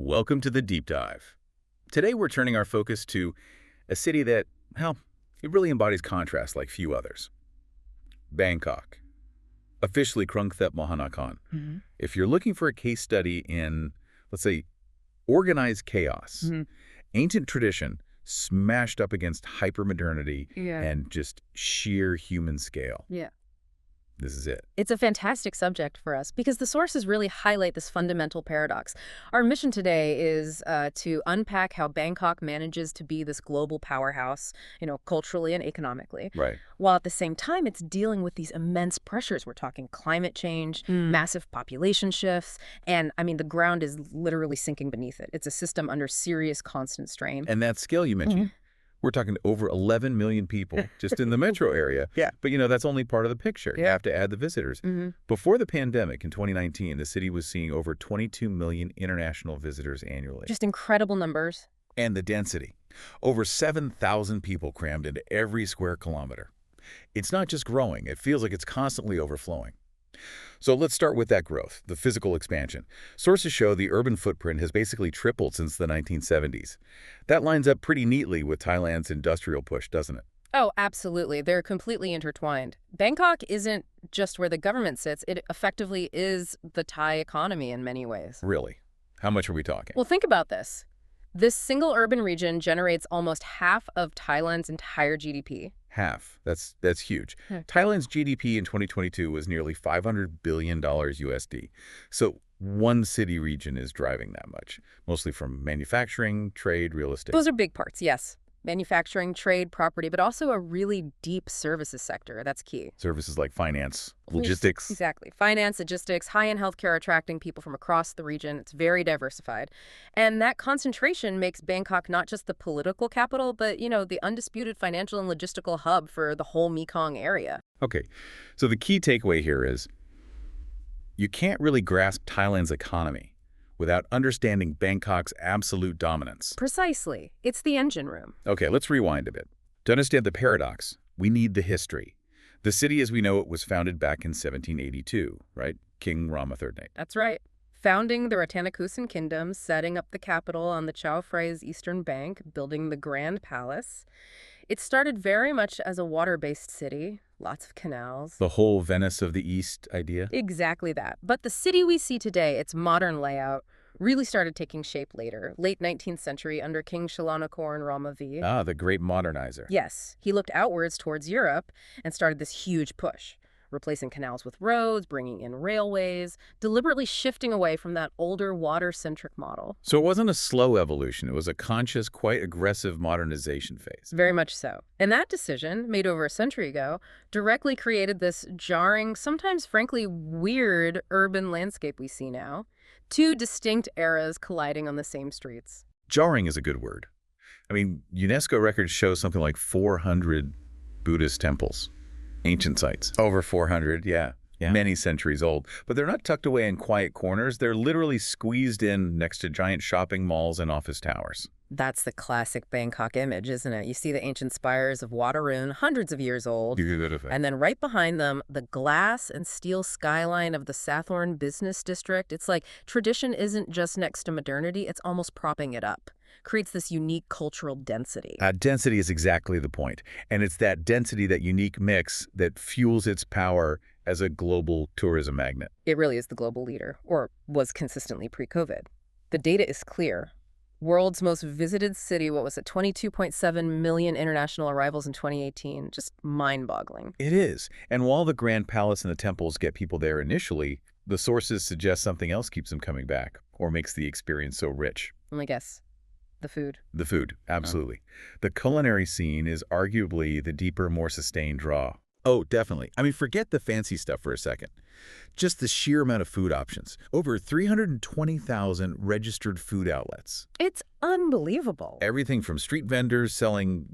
Welcome to the Deep Dive. Today we're turning our focus to a city that, well, it really embodies contrast like few others. Bangkok, officially Krungthep Mahanakhon. If you're looking for a case study in, let's say, organized chaos, ancient tradition smashed up against hypermodernity and just sheer human scale. This is it. It's a fantastic subject for us because the sources really highlight this fundamental paradox. Our mission today is to unpack how Bangkok manages to be this global powerhouse, culturally and economically. Right. While at the same time, it's dealing with these immense pressures. We're talking climate change, massive population shifts, and the ground is literally sinking beneath it. It's a system under serious constant strain. And that scale you mentioned, we're talking over 11 million people just in the metro area. But, that's only part of the picture. You have to add the visitors. Before the pandemic in 2019, the city was seeing over 22 million international visitors annually. Just incredible numbers. And the density. Over 7,000 people crammed into every square kilometer. It's not just growing. It feels like it's constantly overflowing. So let's start with that growth, the physical expansion. Sources show the urban footprint has basically tripled since the 1970s. That lines up pretty neatly with Thailand's industrial push, doesn't it? Oh, absolutely. They're completely intertwined. Bangkok isn't just where the government sits. It effectively is the Thai economy in many ways. Really? How much are we talking? Well, think about this. This single urban region generates almost half of Thailand's entire GDP. Half. That's huge. Thailand's GDP in 2022 was nearly $500 billion USD. So one city region is driving that much, mostly from manufacturing, trade, real estate. Those are big parts, yes. Manufacturing, trade, property, but also a really deep services sector. That's key. Services like finance, logistics. Exactly. Finance, logistics, high-end healthcare attracting people from across the region. It's very diversified. And that concentration makes Bangkok not just the political capital, but, the undisputed financial and logistical hub for the whole Mekong area. Okay. So the key takeaway here is you can't really grasp Thailand's economy without understanding Bangkok's absolute dominance. Precisely. It's the engine room. Okay, let's rewind a bit. To understand the paradox, we need the history. The city as we know it was founded back in 1782, right? King Rama III. That's right. Founding the Rattanakosin Kingdom, setting up the capital on the Chao Phrai's eastern bank, building the Grand Palace. It started very much as a water-based city, lots of canals. The whole Venice of the East idea? Exactly that. But the city we see today, its modern layout, really started taking shape later, late 19th century under King Chulalongkorn Rama V. Ah, the great modernizer. Yes. He looked outwards towards Europe and started this huge push, replacing canals with roads, bringing in railways, deliberately shifting away from that older water-centric model. So it wasn't a slow evolution. It was a conscious, quite aggressive modernization phase. Very much so. And that decision, made over a century ago, directly created this jarring, sometimes frankly weird urban landscape we see now. Two distinct eras colliding on the same streets. Jarring is a good word. UNESCO records show something like 400 Buddhist temples. Ancient sites. Over 400, yeah. Many centuries old. But they're not tucked away in quiet corners. They're literally squeezed in next to giant shopping malls and office towers. That's the classic Bangkok image, isn't it? You see the ancient spires of Waterun, hundreds of years old. And then right behind them, the glass and steel skyline of the Sathorn Business District. It's like tradition isn't just next to modernity, it's almost propping it up. Creates this unique cultural density. Density is exactly the point. And it's that density, that unique mix, that fuels its power as a global tourism magnet. It really is the global leader, or was consistently pre-COVID. The data is clear. World's most visited city, 22.7 million international arrivals in 2018. Just mind-boggling. It is. And while the Grand Palace and the temples get people there initially, the sources suggest something else keeps them coming back or makes the experience so rich. Let me guess. The food. The food, absolutely. The culinary scene is arguably the deeper, more sustained draw. Oh, definitely. Forget the fancy stuff for a second. Just the sheer amount of food options. Over 320,000 registered food outlets. It's unbelievable. Everything from street vendors selling,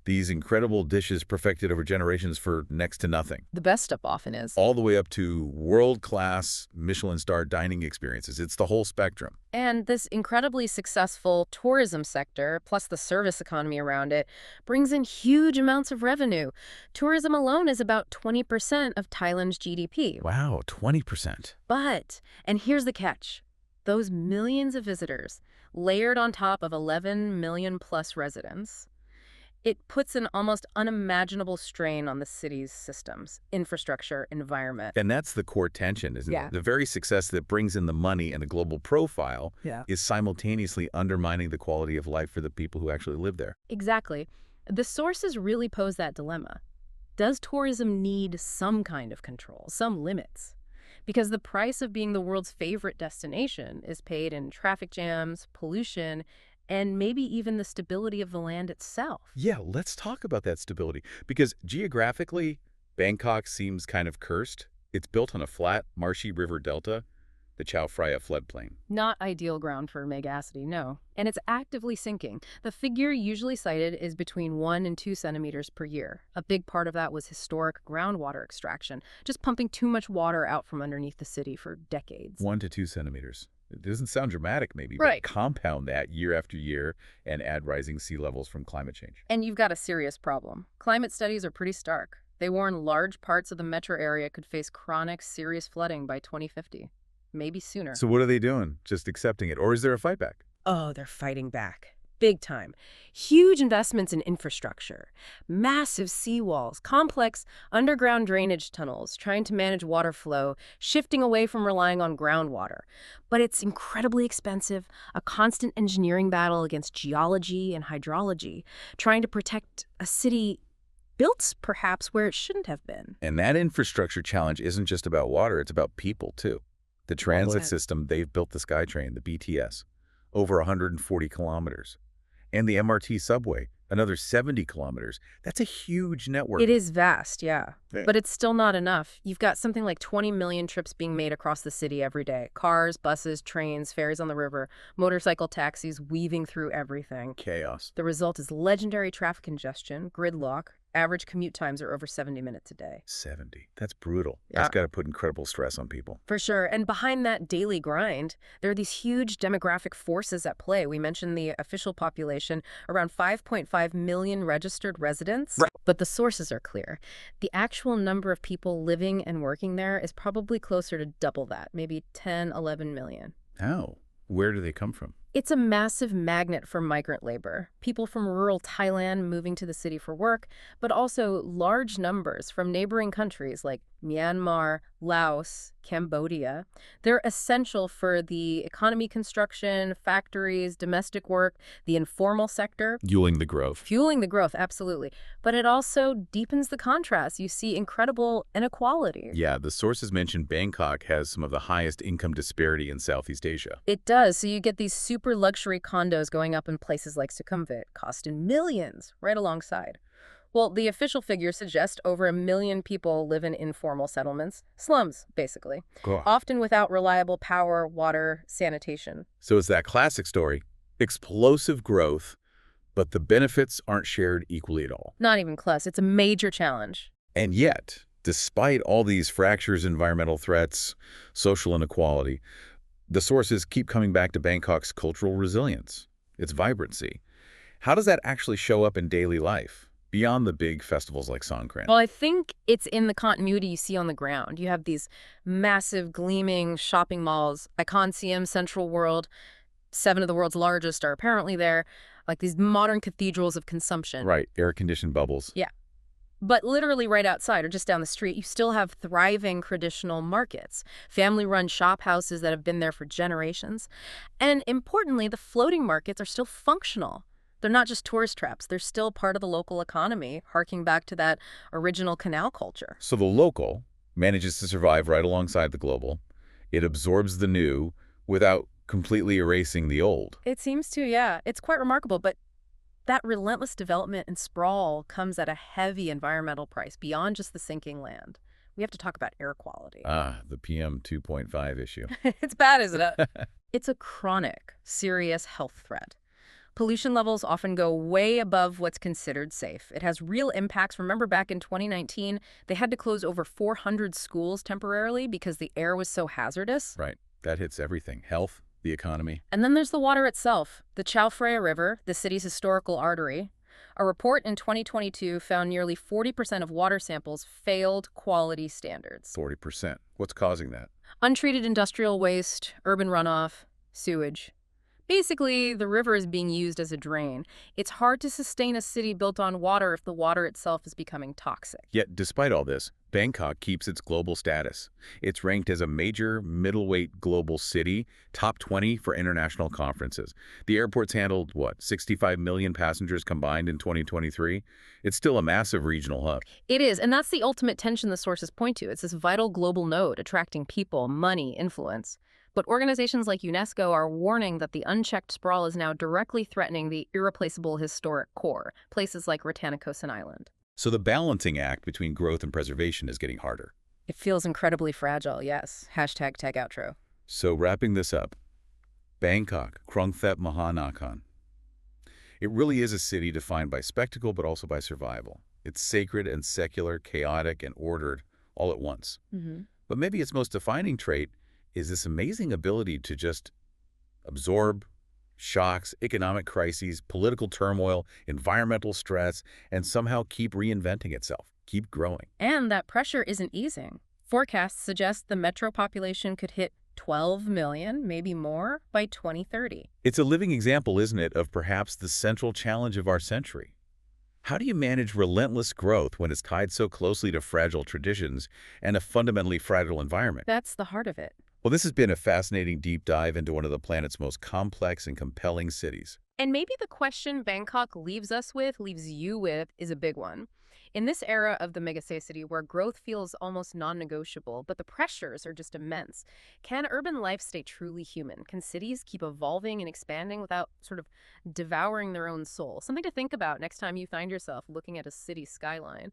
these incredible dishes perfected over generations for next to nothing. The best stuff often is. All the way up to world-class Michelin-starred dining experiences. It's the whole spectrum. And this incredibly successful tourism sector, plus the service economy around it, brings in huge amounts of revenue. Tourism alone is about 20% of Thailand's GDP. Wow, 20%. But, and here's the catch, Those millions of visitors, layered on top of 11 million plus residents, it puts an almost unimaginable strain on the city's systems, infrastructure, environment. And that's the core tension, isn't Yeah. it? The very success that brings in the money and the global profile Yeah. is simultaneously undermining the quality of life for the people who actually live there. Exactly. The sources really pose that dilemma. Does tourism need some kind of control, some limits? Because the price of being the world's favorite destination is paid in traffic jams, pollution, and maybe even the stability of the land itself. Yeah, let's talk about that stability. Because geographically, Bangkok seems kind of cursed. It's built on a flat, marshy river delta, the Chao Phraya floodplain. Not ideal ground for Megacity, no. And it's actively sinking. The figure usually cited is between 1 and 2 centimeters per year. A big part of that was historic groundwater extraction, just pumping too much water out from underneath the city for decades. 1 to 2 centimeters. It doesn't sound dramatic, maybe, Right. but compound that year after year and add rising sea levels from climate change. And you've got a serious problem. Climate studies are pretty stark. They warn large parts of the metro area could face chronic, serious flooding by 2050. Maybe sooner. So what are they doing? Just accepting it? Or is there a fight back? Oh, they're fighting back. Big time. Huge investments in infrastructure, massive seawalls, complex underground drainage tunnels, trying to manage water flow, shifting away from relying on groundwater. But it's incredibly expensive, a constant engineering battle against geology and hydrology, trying to protect a city built perhaps where it shouldn't have been. And that infrastructure challenge isn't just about water, it's about people, too. The transit Yeah. system, they've built the SkyTrain, the BTS, over 140 kilometers. And the MRT subway, another 70 kilometers. That's a huge network. It is vast, yeah. Yeah. But it's still not enough. You've got something like 20 million trips being made across the city every day. Cars, buses, trains, ferries on the river, motorcycle taxis weaving through everything. Chaos. The result is legendary traffic congestion, gridlock. Average commute times are over 70 minutes a day. 70. That's brutal. Yeah. That's got to put incredible stress on people. For sure. And behind that daily grind, there are these huge demographic forces at play. We mentioned the official population, around 5.5 million registered residents. Right. But the sources are clear. The actual number of people living and working there is probably closer to double that, maybe 10, 11 million. How? Where do they come from? It's a massive magnet for migrant labor. People from rural Thailand moving to the city for work, but also large numbers from neighboring countries like Myanmar, Laos, Cambodia. They're essential for the economy, construction, factories, domestic work, the informal sector. Fueling the growth. Fueling the growth, absolutely. But it also deepens the contrast. You see incredible inequality. Yeah, the sources mentioned Bangkok has some of the highest income disparity in Southeast Asia. It does. So you get these super luxury condos going up in places like Sukhumvit, costing millions right alongside. Well, the official figures suggest over 1 million people live in informal settlements, slums, basically, Cool. often without reliable power, water, sanitation. So it's that classic story. Explosive growth, but the benefits aren't shared equally at all. Not even close. It's a major challenge. And yet, despite all these fractures, environmental threats, social inequality, the sources keep coming back to Bangkok's cultural resilience, its vibrancy. How does that actually show up in daily life, beyond the big festivals like Songkran? Well, I think it's in the continuity you see on the ground. You have these massive, gleaming shopping malls, Iconium, Central World. 7 of the world's largest are apparently there, like these modern cathedrals of consumption. Right, air-conditioned bubbles. Yeah. But literally right outside or just down the street, you still have thriving traditional markets, family-run shop houses that have been there for generations. And importantly, the floating markets are still functional. They're not just tourist traps. They're still part of the local economy, harking back to that original canal culture. So the local manages to survive right alongside the global. It absorbs the new without completely erasing the old. It seems to, yeah. It's quite remarkable, but that relentless development and sprawl comes at a heavy environmental price beyond just the sinking land. We have to talk about air quality. The PM 2.5 issue. It's bad, isn't it? It's a chronic, serious health threat. Pollution levels often go way above what's considered safe. It has real impacts. Remember back in 2019, they had to close over 400 schools temporarily because the air was so hazardous. Right. That hits everything. Health, the economy. And then there's the water itself. The Chao Phraya River, the city's historical artery. A report in 2022 found nearly 40% of water samples failed quality standards. 40%. What's causing that? Untreated industrial waste, urban runoff. Sewage. Basically, the river is being used as a drain. It's hard to sustain a city built on water if the water itself is becoming toxic. Yet, despite all this, Bangkok keeps its global status. It's ranked as a major middleweight global city, top 20 for international conferences. The airport's handled, what, 65 million passengers combined in 2023? It's still a massive regional hub. It is, and that's the ultimate tension the sources point to. It's this vital global node attracting people, money, influence. But organizations like UNESCO are warning that the unchecked sprawl is now directly threatening the irreplaceable historic core, places like Rattanakosin Island. So the balancing act between growth and preservation is getting harder. It feels incredibly fragile, yes. Hashtag tag outro. So wrapping this up, Bangkok, Krungthep Mahanakhon. It really is a city defined by spectacle but also by survival. It's sacred and secular, chaotic and ordered all at once. But maybe its most defining trait is this amazing ability to just absorb shocks, economic crises, political turmoil, environmental stress, and somehow keep reinventing itself, keep growing. And that pressure isn't easing. Forecasts suggest the metro population could hit 12 million, maybe more, by 2030. It's a living example, isn't it, of perhaps the central challenge of our century. How do you manage relentless growth when it's tied so closely to fragile traditions and a fundamentally fragile environment? That's the heart of it. Well, this has been a fascinating deep dive into one of the planet's most complex and compelling cities. And maybe the question Bangkok leaves you with, is a big one. In this era of the megacity where growth feels almost non-negotiable, but the pressures are just immense, can urban life stay truly human? Can cities keep evolving and expanding without sort of devouring their own soul? Something to think about next time you find yourself looking at a city skyline.